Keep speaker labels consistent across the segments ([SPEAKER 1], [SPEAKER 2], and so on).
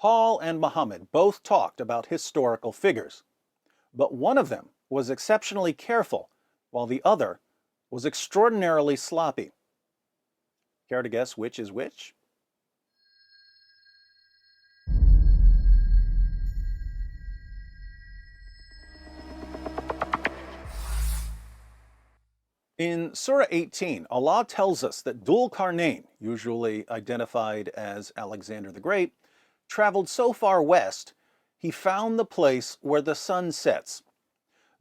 [SPEAKER 1] Paul and Muhammad both talked about historical figures, but one of them was exceptionally careful, while the other was extraordinarily sloppy. Care to guess which is which? In Surah 18, Allah tells us that Dhul Qarnayn, usually identified as Alexander the Great, traveled so far west, he found the place where the sun sets.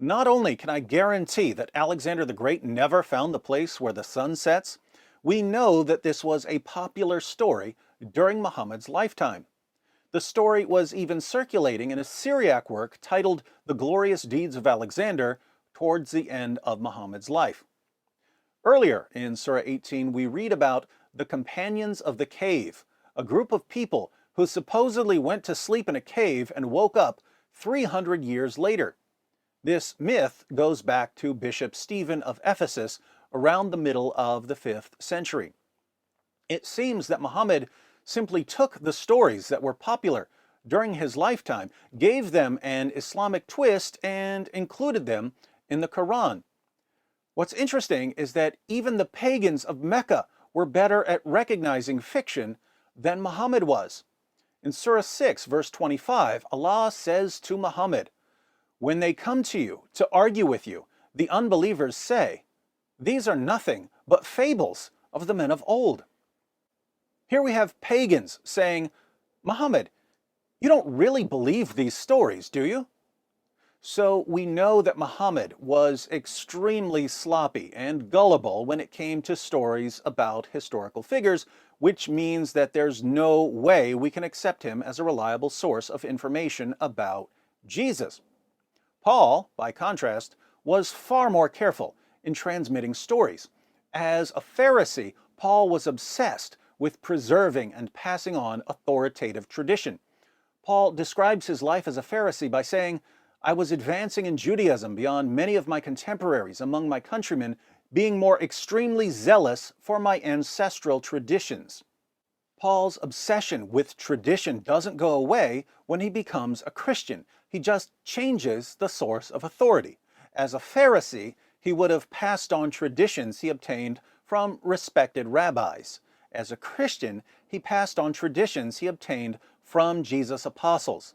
[SPEAKER 1] Not only can I guarantee that Alexander the Great never found the place where the sun sets, we know that this was a popular story during Muhammad's lifetime. The story was even circulating in a Syriac work titled The Glorious Deeds of Alexander towards the end of Muhammad's life. Earlier in Surah 18, we read about the Companions of the Cave, a group of people who supposedly went to sleep in a cave and woke up 300 years later. This myth goes back to Bishop Stephen of Ephesus around the middle of the 5th century. It seems that Muhammad simply took the stories that were popular during his lifetime, gave them an Islamic twist, and included them in the Quran. What's interesting is that even the pagans of Mecca were better at recognizing fiction than Muhammad was. In Surah 6, verse 25, Allah says to Muhammad, "When they come to you to argue with you, the unbelievers say, 'These are nothing but fables of the men of old.'" Here we have pagans saying, "Muhammad, you don't really believe these stories, do you?" So we know that Muhammad was extremely sloppy and gullible when it came to stories about historical figures, which means that there's no way we can accept him as a reliable source of information about Jesus. Paul, by contrast, was far more careful in transmitting stories. As a Pharisee, Paul was obsessed with preserving and passing on authoritative tradition. Paul describes his life as a Pharisee by saying, "I was advancing in Judaism beyond many of my contemporaries among my countrymen, being more extremely zealous for my ancestral traditions." Paul's obsession with tradition doesn't go away when he becomes a Christian. He just changes the source of authority. As a Pharisee, he would have passed on traditions he obtained from respected rabbis. As a Christian, he passed on traditions he obtained from Jesus' apostles.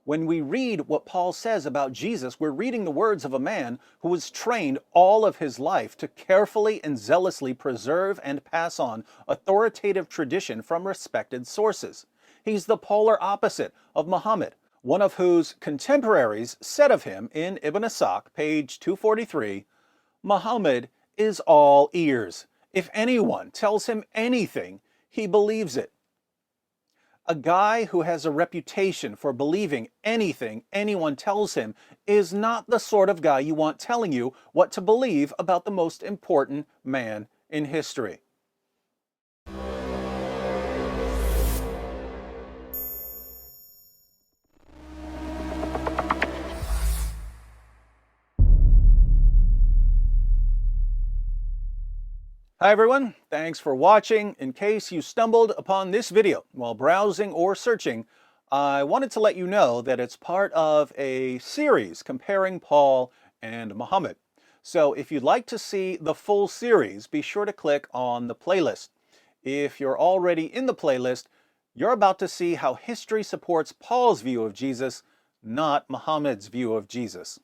[SPEAKER 1] When we read what Paul says about Jesus, we're reading the words of a man who was trained all of his life to carefully and zealously preserve and pass on authoritative tradition from respected sources. He's the polar opposite of Muhammad, one of whose contemporaries said of him in Ibn Ishaq, page 243, "Muhammad is all ears. If anyone tells him anything, he believes it." A guy who has a reputation for believing anything anyone tells him is not the sort of guy you want telling you what to believe about the most important man in history. Hi everyone, thanks for watching. In case you stumbled upon this video while browsing or searching, I wanted to let you know that it's part of a series comparing Paul and Muhammad. So if you'd like to see the full series, be sure to click on the playlist. If you're already in the playlist, you're about to see how history supports Paul's view of Jesus, not Muhammad's view of Jesus.